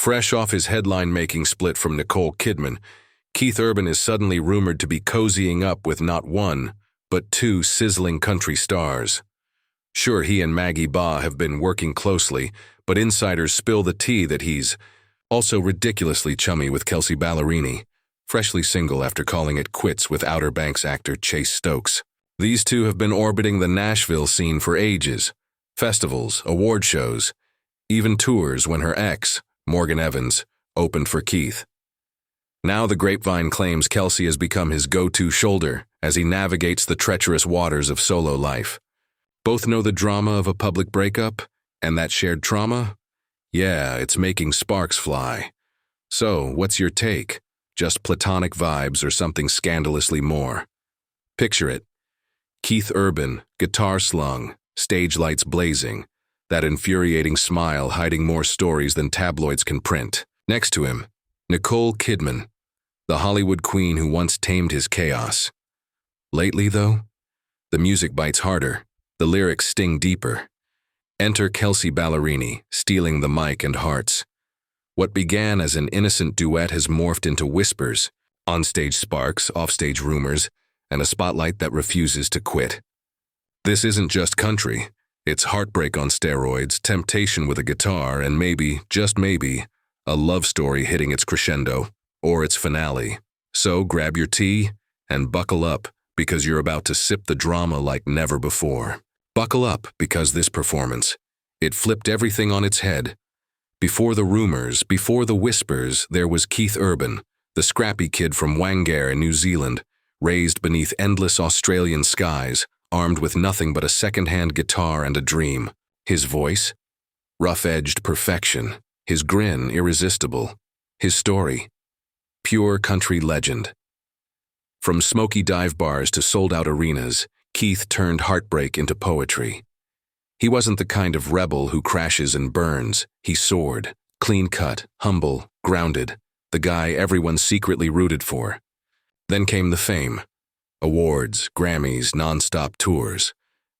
Fresh off his headline-making split from Nicole Kidman, Keith Urban is suddenly rumored to be cozying up with not one, but two sizzling country stars. Sure, he and Maggie Ba have been working closely, but insiders spill the tea that he's also ridiculously chummy with Kelsea Ballerini, freshly single after calling it quits with Outer Banks actor Chase Stokes. These two have been orbiting the Nashville scene for ages. Festivals, award shows, even tours when her ex, Morgan Evans, opened for Keith. Now the grapevine claims Kelsea has become his go-to shoulder as he navigates the treacherous waters of solo life. Both know the drama of a public breakup, and that shared trauma? Yeah, it's making sparks fly. So, what's your take? Just platonic vibes or something scandalously more? Picture it. Keith Urban, guitar slung, stage lights blazing, that infuriating smile hiding more stories than tabloids can print. Next to him, Nicole Kidman, the Hollywood queen who once tamed his chaos. Lately, though, the music bites harder, the lyrics sting deeper. Enter Kelsea Ballerini, stealing the mic and hearts. What began as an innocent duet has morphed into whispers, onstage sparks, offstage rumors, and a spotlight that refuses to quit. This isn't just country. It's heartbreak on steroids, temptation with a guitar, and maybe, just maybe, a love story hitting its crescendo, or its finale. So grab your tea and buckle up, because you're about to sip the drama like never before. Buckle up, because this performance, it flipped everything on its head. Before the rumors, before the whispers, there was Keith Urban, the scrappy kid from Whangarei in New Zealand, raised beneath endless Australian skies, armed with nothing but a second-hand guitar and a dream. His voice? Rough-edged perfection. His grin irresistible. His story? Pure country legend. From smoky dive bars to sold-out arenas, Keith turned heartbreak into poetry. He wasn't the kind of rebel who crashes and burns. He soared, clean-cut, humble, grounded, the guy everyone secretly rooted for. Then came the fame. Awards, Grammys, non-stop tours.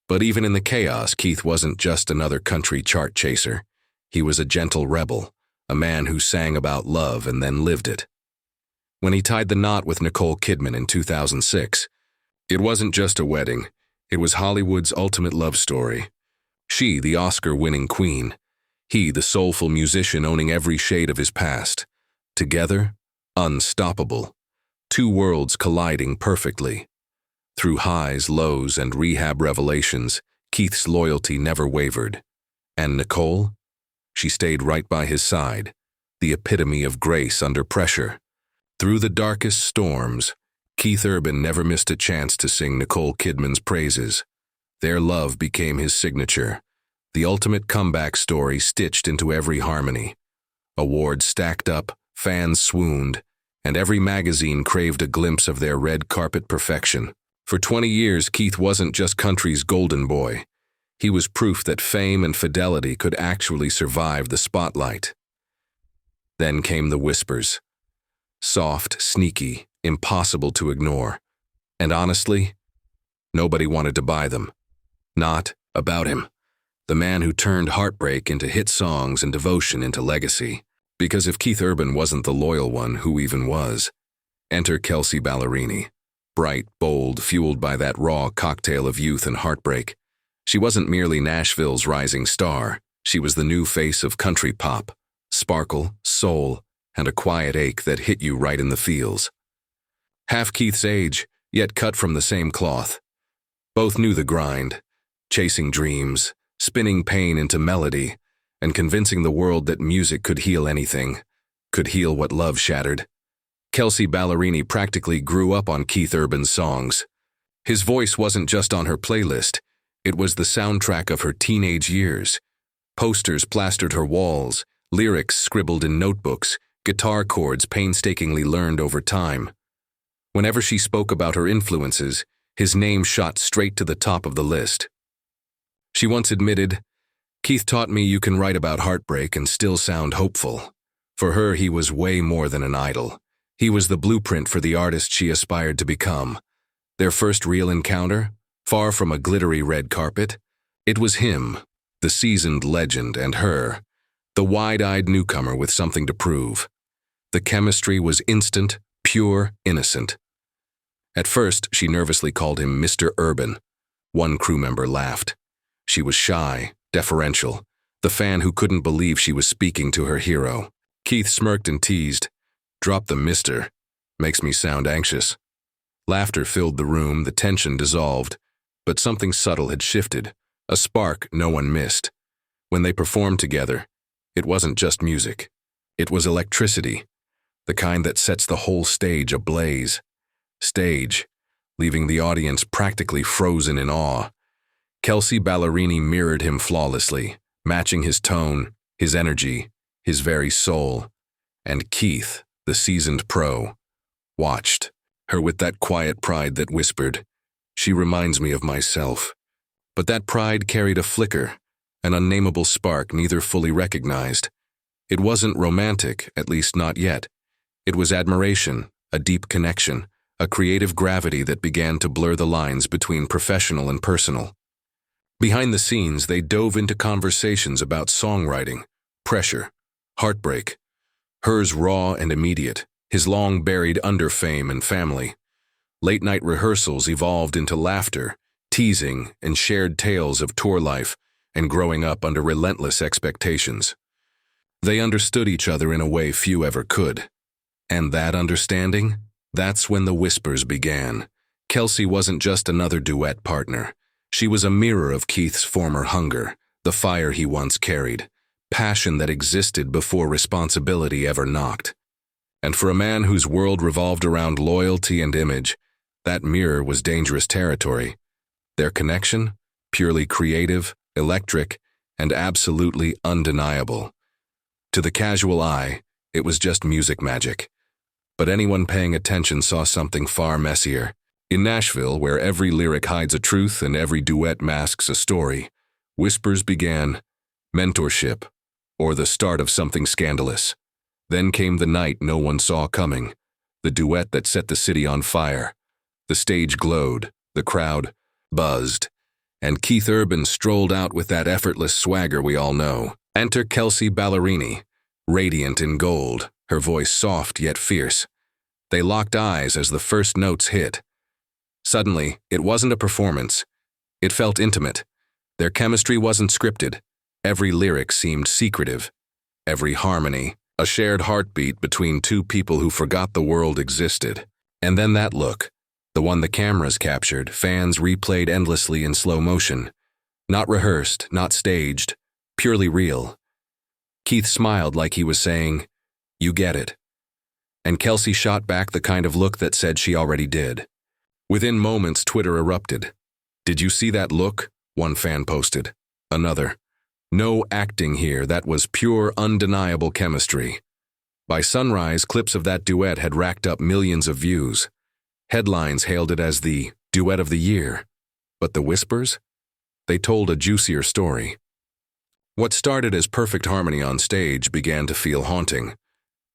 But even in the chaos, Keith wasn't just another country chart chaser. He was a gentle rebel, a man who sang about love and then lived it. When he tied the knot with Nicole Kidman in 2006, it wasn't just a wedding, it was Hollywood's ultimate love story. She, the Oscar-winning queen. He, the soulful musician owning every shade of his past. Together, unstoppable. Two worlds colliding perfectly. Through highs, lows, and rehab revelations, Keith's loyalty never wavered. And Nicole? She stayed right by his side, the epitome of grace under pressure. Through the darkest storms, Keith Urban never missed a chance to sing Nicole Kidman's praises. Their love became his signature, the ultimate comeback story stitched into every harmony. Awards stacked up, fans swooned, and every magazine craved a glimpse of their red carpet perfection. For 20 years, Keith wasn't just country's golden boy. He was proof that fame and fidelity could actually survive the spotlight. Then came the whispers. Soft, sneaky, impossible to ignore. And honestly, nobody wanted to buy them. Not about him. The man who turned heartbreak into hit songs and devotion into legacy. Because if Keith Urban wasn't the loyal one, who even was? Enter Kelsea Ballerini. Bright, bold, fueled by that raw cocktail of youth and heartbreak. She wasn't merely Nashville's rising star. She was the new face of country pop. Sparkle, soul, and a quiet ache that hit you right in the feels. Half Keith's age, yet cut from the same cloth. Both knew the grind, chasing dreams, spinning pain into melody, and convincing the world that music could heal anything, could heal what love shattered. Kelsea Ballerini practically grew up on Keith Urban's songs. His voice wasn't just on her playlist, it was the soundtrack of her teenage years. Posters plastered her walls, lyrics scribbled in notebooks, guitar chords painstakingly learned over time. Whenever she spoke about her influences, his name shot straight to the top of the list. She once admitted, "Keith taught me you can write about heartbreak and still sound hopeful." For her, he was way more than an idol. He was the blueprint for the artist she aspired to become. Their first real encounter, far from a glittery red carpet, it was him, the seasoned legend, and her, the wide-eyed newcomer with something to prove. The chemistry was instant, pure, innocent. At first, she nervously called him Mr. Urban. One crew member laughed. She was shy, deferential, the fan who couldn't believe she was speaking to her hero. Keith smirked and teased, "Drop the mister. Makes me sound anxious." Laughter filled the room, the tension dissolved, but something subtle had shifted, a spark no one missed. When they performed together, it wasn't just music. It was electricity, the kind that sets the whole stage ablaze. Stage, leaving the audience practically frozen in awe. Kelsea Ballerini mirrored him flawlessly, matching his tone, his energy, his very soul. And Keith, the seasoned pro, watched her with that quiet pride that whispered, "She reminds me of myself." But that pride carried a flicker, an unnameable spark neither fully recognized. It wasn't romantic, at least not yet. It was admiration, a deep connection, a creative gravity that began to blur the lines between professional and personal. Behind the scenes, they dove into conversations about songwriting, pressure, heartbreak. Hers raw and immediate, his long buried under fame and family. Late-night rehearsals evolved into laughter, teasing, and shared tales of tour life and growing up under relentless expectations. They understood each other in a way few ever could. And that understanding? That's when the whispers began. Kelsea wasn't just another duet partner. She was a mirror of Keith's former hunger, the fire he once carried, passion that existed before responsibility ever knocked. And for a man whose world revolved around loyalty and image, that mirror was dangerous territory. Their connection? Purely creative, electric, and absolutely undeniable. To the casual eye, it was just music magic. But anyone paying attention saw something far messier. In Nashville, where every lyric hides a truth and every duet masks a story, whispers began, mentorship, or the start of something scandalous. Then came the night no one saw coming, the duet that set the city on fire. The stage glowed, the crowd buzzed, and Keith Urban strolled out with that effortless swagger we all know. Enter Kelsea Ballerini, radiant in gold, her voice soft yet fierce. They locked eyes as the first notes hit. Suddenly, it wasn't a performance. It felt intimate. Their chemistry wasn't scripted. Every lyric seemed secretive. Every harmony, a shared heartbeat between two people who forgot the world existed. And then that look, the one the cameras captured, fans replayed endlessly in slow motion. Not rehearsed, not staged, purely real. Keith smiled like he was saying, "You get it." And Kelsea shot back the kind of look that said she already did. Within moments, Twitter erupted. "Did you see that look?" one fan posted. Another, "No acting here, that was pure, undeniable chemistry." By sunrise, clips of that duet had racked up millions of views. Headlines hailed it as the duet of the year. But the whispers? They told a juicier story. What started as perfect harmony on stage began to feel haunting.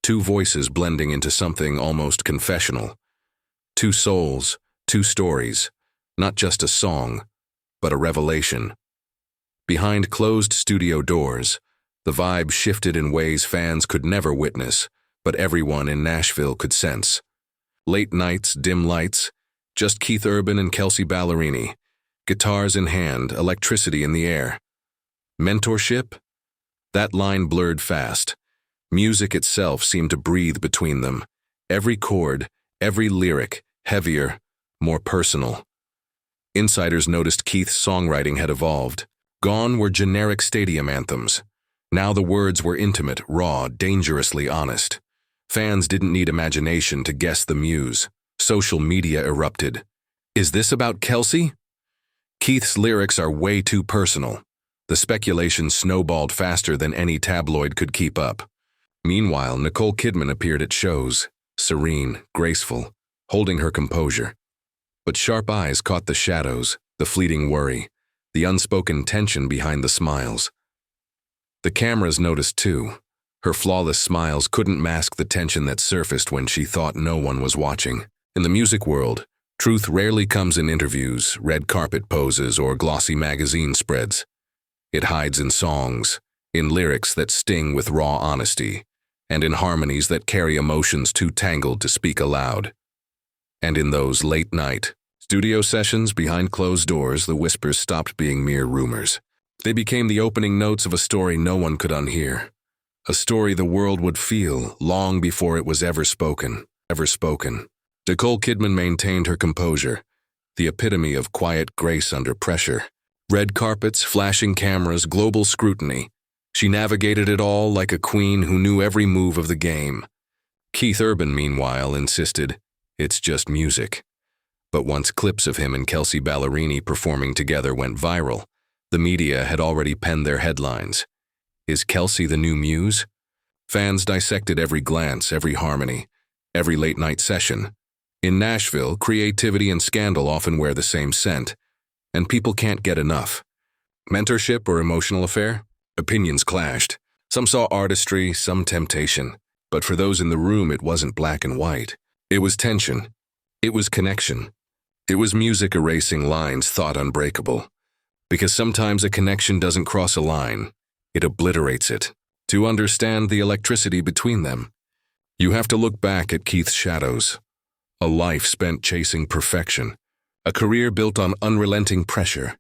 Two voices blending into something almost confessional. Two souls, two stories, not just a song, but a revelation. Behind closed studio doors, the vibe shifted in ways fans could never witness, but everyone in Nashville could sense. Late nights, dim lights, just Keith Urban and Kelsea Ballerini, guitars in hand, electricity in the air. Mentorship? That line blurred fast. Music itself seemed to breathe between them. Every chord, every lyric, heavier, more personal. Insiders noticed Keith's songwriting had evolved. Gone were generic stadium anthems. Now the words were intimate, raw, dangerously honest. Fans didn't need imagination to guess the muse. Social media erupted. Is this about Kelsea? Keith's lyrics are way too personal. The speculation snowballed faster than any tabloid could keep up. Meanwhile, Nicole Kidman appeared at shows, serene, graceful, holding her composure. But sharp eyes caught the shadows, the fleeting worry, the unspoken tension behind the smiles. The cameras noticed too. Her flawless smiles couldn't mask the tension that surfaced when she thought no one was watching. In the music world, truth rarely comes in interviews, red carpet poses, or glossy magazine spreads. It hides in songs, in lyrics that sting with raw honesty, and in harmonies that carry emotions too tangled to speak aloud. And in those late-night studio sessions behind closed doors, the whispers stopped being mere rumors. They became the opening notes of a story no one could unhear, a story the world would feel long before it was ever spoken. Nicole Kidman maintained her composure, the epitome of quiet grace under pressure. Red carpets, flashing cameras, global scrutiny. She navigated it all like a queen who knew every move of the game. Keith Urban, meanwhile, insisted, "It's just music." But once clips of him and Kelsea Ballerini performing together went viral, the media had already penned their headlines. Is Kelsea the new muse? Fans dissected every glance, every harmony, every late-night session. In Nashville, creativity and scandal often wear the same scent, and people can't get enough. Mentorship or emotional affair? Opinions clashed. Some saw artistry, some temptation. But for those in the room, it wasn't black and white. It was tension. It was connection. It was music erasing lines thought unbreakable. Because sometimes a connection doesn't cross a line, it obliterates it. To understand the electricity between them, you have to look back at Keith's shadows. A life spent chasing perfection. A career built on unrelenting pressure.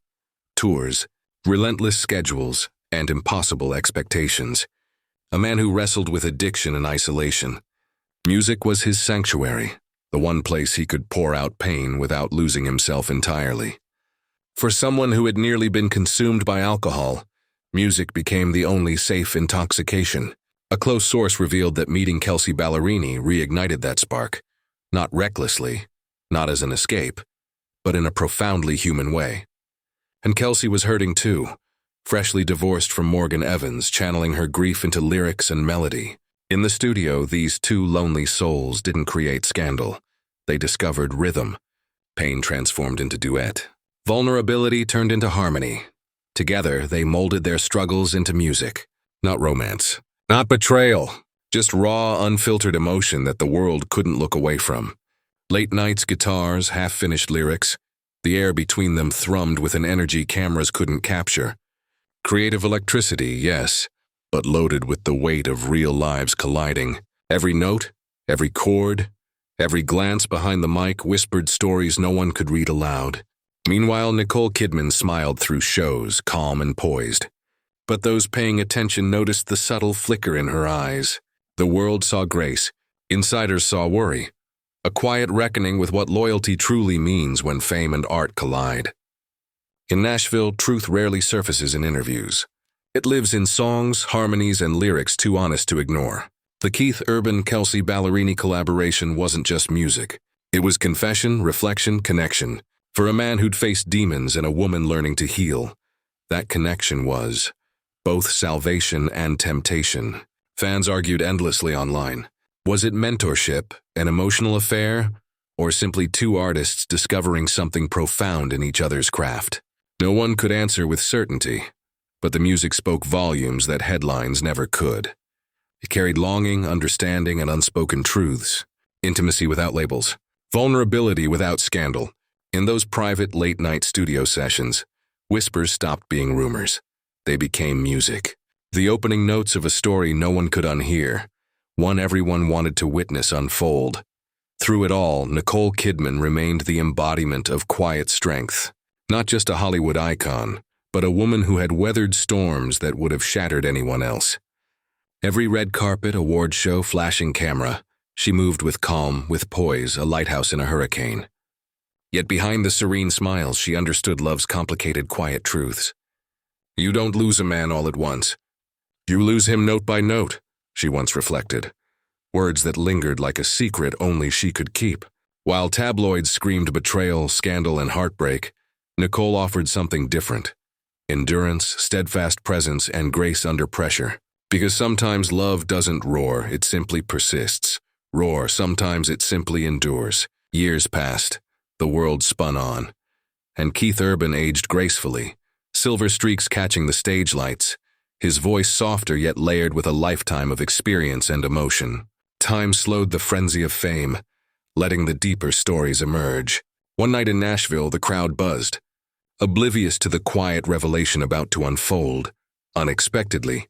Tours, relentless schedules, and impossible expectations. A man who wrestled with addiction and isolation. Music was his sanctuary, the one place he could pour out pain without losing himself entirely. For someone who had nearly been consumed by alcohol, music became the only safe intoxication. A close source revealed that meeting Kelsea Ballerini reignited that spark, not recklessly, not as an escape, but in a profoundly human way. And Kelsea was hurting too, freshly divorced from Morgan Evans, channeling her grief into lyrics and melody. In the studio, these two lonely souls didn't create scandal. They discovered rhythm. Pain transformed into duet. Vulnerability turned into harmony. Together, they molded their struggles into music. Not romance. Not betrayal. Just raw, unfiltered emotion that the world couldn't look away from. Late nights, guitars, half-finished lyrics. The air between them thrummed with an energy cameras couldn't capture. Creative electricity, yes, but loaded with the weight of real lives colliding. Every note, every chord, every glance behind the mic whispered stories no one could read aloud. Meanwhile, Nicole Kidman smiled through shows, calm and poised. But those paying attention noticed the subtle flicker in her eyes. The world saw grace. Insiders saw worry. A quiet reckoning with what loyalty truly means when fame and art collide. In Nashville, truth rarely surfaces in interviews. It lives in songs, harmonies, and lyrics too honest to ignore. The Keith Urban-Kelsea Ballerini collaboration wasn't just music. It was confession, reflection, connection. For a man who'd faced demons and a woman learning to heal, that connection was both salvation and temptation. Fans argued endlessly online. Was it mentorship, an emotional affair, or simply two artists discovering something profound in each other's craft? No one could answer with certainty, but the music spoke volumes that headlines never could. It carried longing, understanding, and unspoken truths. Intimacy without labels. Vulnerability without scandal. In those private late-night studio sessions, whispers stopped being rumors. They became music. The opening notes of a story no one could unhear. One everyone wanted to witness unfold. Through it all, Nicole Kidman remained the embodiment of quiet strength. Not just a Hollywood icon, but a woman who had weathered storms that would have shattered anyone else. Every red carpet, award show, flashing camera, she moved with calm, with poise, a lighthouse in a hurricane. Yet behind the serene smiles, she understood love's complicated, quiet truths. You don't lose a man all at once. You lose him note by note, she once reflected. Words that lingered like a secret only she could keep. While tabloids screamed betrayal, scandal, and heartbreak, Nicole offered something different. Endurance, steadfast presence, and grace under pressure. Because sometimes love doesn't roar, it simply persists. Roar, sometimes it simply endures. Years passed. The world spun on. And Keith Urban aged gracefully, silver streaks catching the stage lights, his voice softer yet layered with a lifetime of experience and emotion. Time slowed the frenzy of fame, letting the deeper stories emerge. One night in Nashville, the crowd buzzed, oblivious to the quiet revelation about to unfold. Unexpectedly,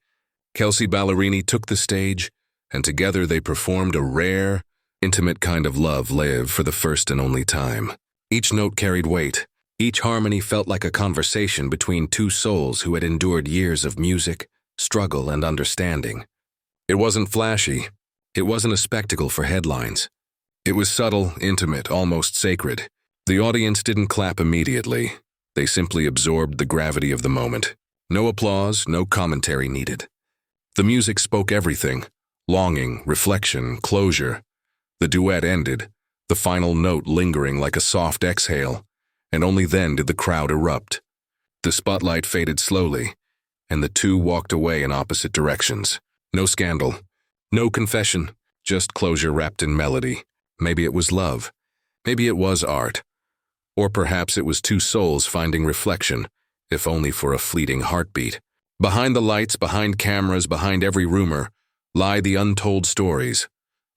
Kelsea Ballerini took the stage, and together they performed a rare, intimate kind of love live for the first and only time. Each note carried weight. Each harmony felt like a conversation between two souls who had endured years of music, struggle, and understanding. It wasn't flashy. It wasn't a spectacle for headlines. It was subtle, intimate, almost sacred. The audience didn't clap immediately. They simply absorbed the gravity of the moment. No applause, no commentary needed. The music spoke everything: longing, reflection, closure. The duet ended, the final note lingering like a soft exhale, and only then did the crowd erupt. The spotlight faded slowly, and the two walked away in opposite directions. No scandal, no confession, just closure wrapped in melody. Maybe it was love. Maybe it was art. Or perhaps it was two souls finding reflection, if only for a fleeting heartbeat. Behind the lights, behind cameras, behind every rumor, lie the untold stories,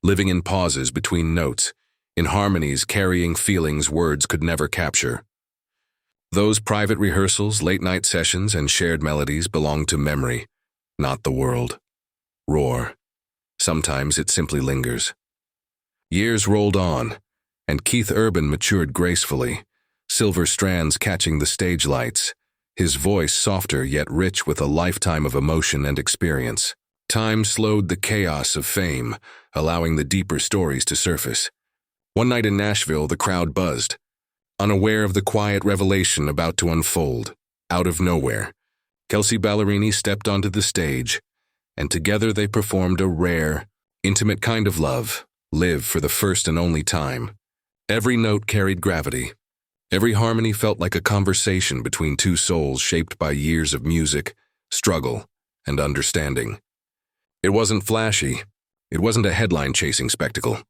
living in pauses between notes, in harmonies carrying feelings words could never capture. Those private rehearsals, late-night sessions, and shared melodies belong to memory, not the world. Roar. Sometimes it simply lingers. Years rolled on, and Keith Urban matured gracefully, silver strands catching the stage lights, his voice softer yet rich with a lifetime of emotion and experience. Time slowed the chaos of fame, allowing the deeper stories to surface. One night in Nashville, the crowd buzzed, unaware of the quiet revelation about to unfold. Out of nowhere, Kelsea Ballerini stepped onto the stage, and together they performed a rare, intimate kind of love, live for the first and only time. Every note carried gravity. Every harmony felt like a conversation between two souls shaped by years of music, struggle, and understanding. It wasn't flashy. It wasn't a headline-chasing spectacle.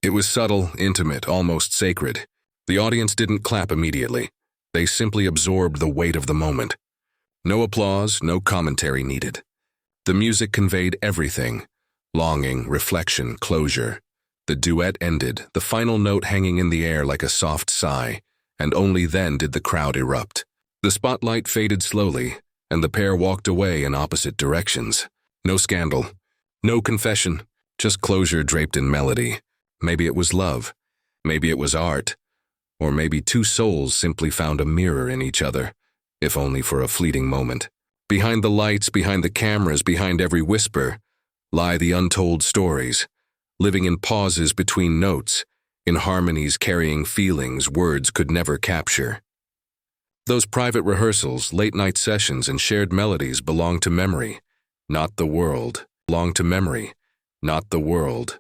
It was subtle, intimate, almost sacred. The audience didn't clap immediately. They simply absorbed the weight of the moment. No applause, no commentary needed. The music conveyed everything: longing, reflection, closure. The duet ended, the final note hanging in the air like a soft sigh, and only then did the crowd erupt. The spotlight faded slowly, and the pair walked away in opposite directions. No scandal, no confession, just closure draped in melody. Maybe it was love, maybe it was art, or maybe two souls simply found a mirror in each other, if only for a fleeting moment. Behind the lights, behind the cameras, behind every whisper, lie the untold stories, living in pauses between notes, in harmonies carrying feelings words could never capture. Those private rehearsals, late-night sessions, and shared melodies belong to memory, not the world. Belong to memory, not the world.